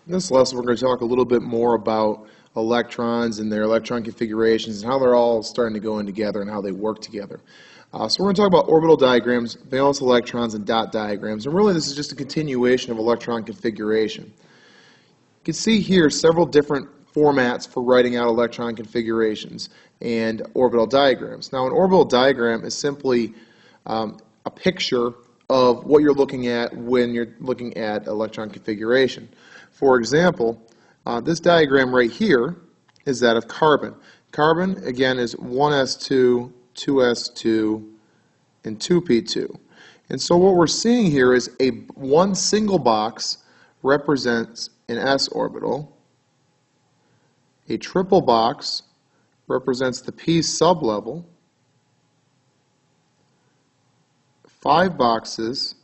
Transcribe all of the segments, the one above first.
In this lesson, we're going to talk a little bit more about electrons and their electron configurations and how they're all starting to go in together and how they work together. So we're going to talk about orbital diagrams, valence electrons, and dot diagrams. And really, this is just a continuation of electron configuration. You can see here several different formats for writing out electron configurations and orbital diagrams. Now, an orbital diagram is simply a picture of what you're looking at when you're looking at electron configuration. For example, this diagram right here is that of carbon. Carbon, again, is 1s2, 2s2, and 2p2. And so what we're seeing here is one single box represents an s orbital. A triple box represents the p sublevel. 5 boxes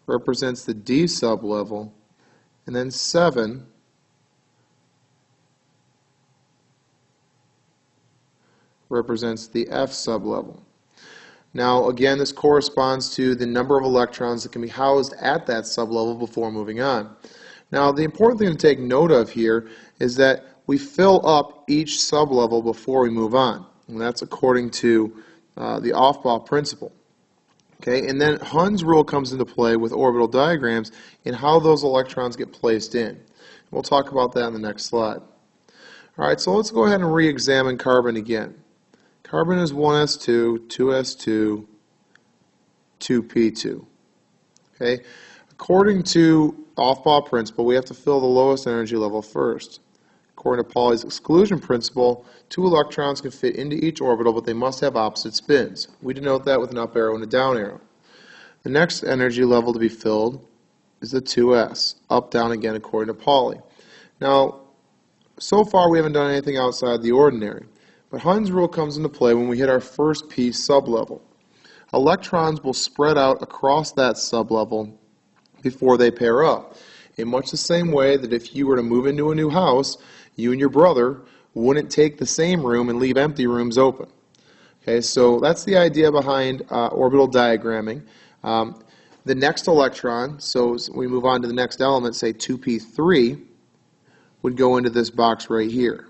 represents the d sublevel, and then 7 represents the f sublevel. Now, again, this corresponds to the number of electrons that can be housed at that sublevel before moving on. Now, the important thing to take note of here is that we fill up each sublevel before we move on, and that's according to the Aufbau principle. Okay, and then Hund's rule comes into play with orbital diagrams and how those electrons get placed in. We'll talk about that in the next slide. All right, so let's go ahead and re-examine carbon again. Carbon is 1s2, 2s2, 2p2. Okay, according to Aufbau principle, we have to fill the lowest energy level first. According to Pauli's exclusion principle, 2 electrons can fit into each orbital, but they must have opposite spins. We denote that with an up arrow and a down arrow. The next energy level to be filled is the 2s, up, down again according to Pauli. Now, so far we haven't done anything outside the ordinary, but Hund's rule comes into play when we hit our first p sublevel. Electrons will spread out across that sublevel before they pair up, in much the same way that if you were to move into a new house, you and your brother wouldn't take the same room and leave empty rooms open. Okay, so that's the idea behind orbital diagramming. The next electron, so we move on to the next element, say 2p3, would go into this box right here.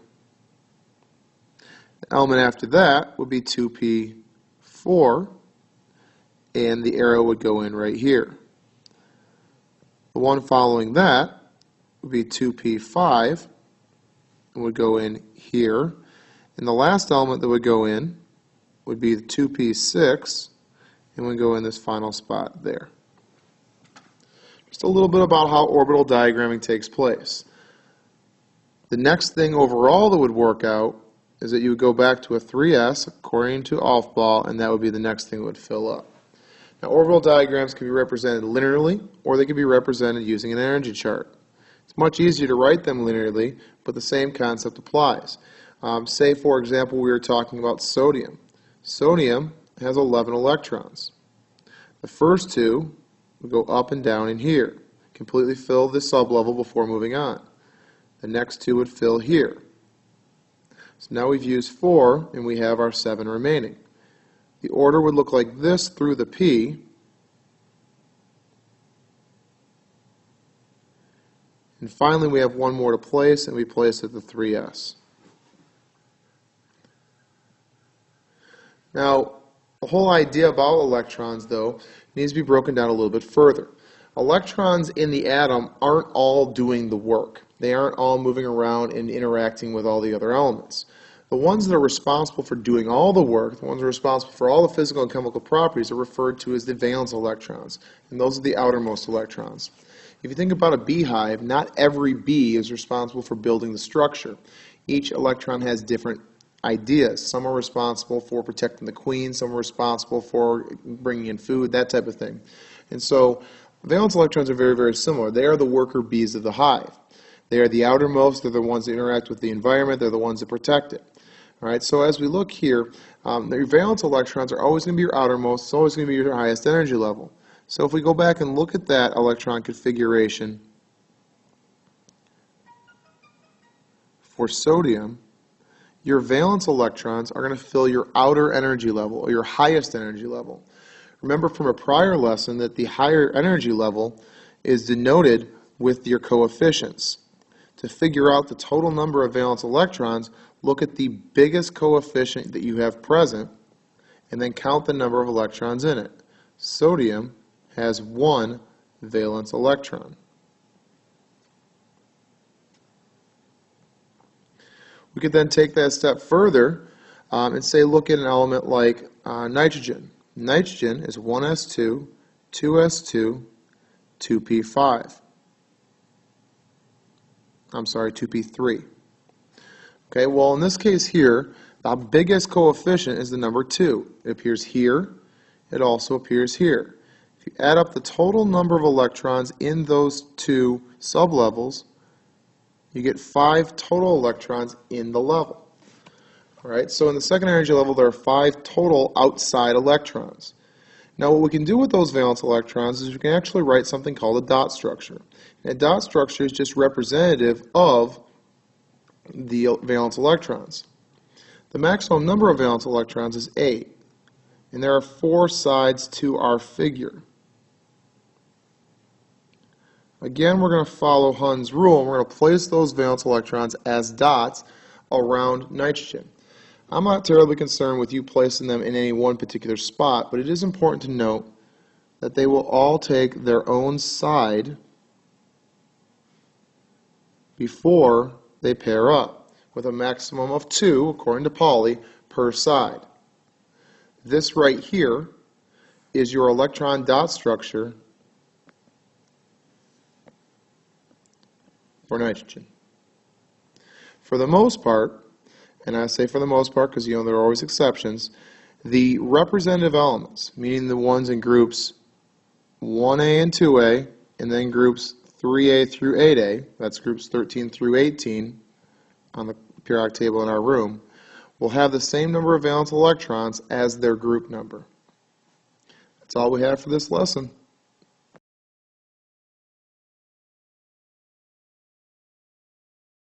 The element after that would be 2p4, and the arrow would go in right here. The one following that would be 2p5, and would go in here. And the last element that would go in would be the 2p6, and would go in this final spot there. Just a little bit about how orbital diagramming takes place. The next thing overall that would work out is that you would go back to a 3s according to Aufbau, and that would be the next thing that would fill up. Now, orbital diagrams can be represented linearly, or they can be represented using an energy chart. It's much easier to write them linearly, but the same concept applies. Say, for example, we were talking about sodium. Sodium has 11 electrons. The first 2 would go up and down in here, completely fill this sublevel before moving on. The next 2 would fill here. So now we've used 4, and we have our 7 remaining. The order would look like this through the P. And finally, we have one more to place, and we place it at the 3s. Now, the whole idea about electrons, though, needs to be broken down a little bit further. Electrons in the atom aren't all doing the work. They aren't all moving around and interacting with all the other elements. The ones that are responsible for doing all the work, the ones that are responsible for all the physical and chemical properties, are referred to as the valence electrons, and those are the outermost electrons. If you think about a beehive, not every bee is responsible for building the structure. Each electron has different ideas. Some are responsible for protecting the queen, some are responsible for bringing in food, that type of thing. And so valence electrons are very, very similar. They are the worker bees of the hive. They are the outermost, they're the ones that interact with the environment, they're the ones that protect it. All right, so as we look here, the valence electrons are always going to be your outermost, it's always going to be your highest energy level. So if we go back and look at that electron configuration for sodium, your valence electrons are going to fill your outer energy level, or your highest energy level. Remember from a prior lesson that the higher energy level is denoted with your coefficients. To figure out the total number of valence electrons, look at the biggest coefficient that you have present and then count the number of electrons in it. Sodium has 1 valence electron. We could then take that a step further and say look at an element like nitrogen. Nitrogen is 1s2, 2s2, 2p5. I'm sorry, 2p3. Okay, well in this case here, the biggest coefficient is the number 2. It appears here. It also appears here. If you add up the total number of electrons in those two sublevels, you get 5 total electrons in the level. All right, so in the second energy level, there are 5 total outside electrons. Now what we can do with those valence electrons is we can actually write something called a dot structure. And a dot structure is just representative of the valence electrons. The maximum number of valence electrons is 8. And there are 4 sides to our figure. Again, we're going to follow Hund's rule, and we're going to place those valence electrons as dots around nitrogen. I'm not terribly concerned with you placing them in any one particular spot, but it is important to note that they will all take their own side before they pair up, with a maximum of 2, according to Pauli, per side. This right here is your electron dot structure for nitrogen. For the most part, and I say for the most part because there are always exceptions, the representative elements, meaning the ones in groups 1A and 2A, and then groups 3A through 8A, that's groups 13 through 18 on the periodic table in our room, will have the same number of valence electrons as their group number. That's all we have for this lesson.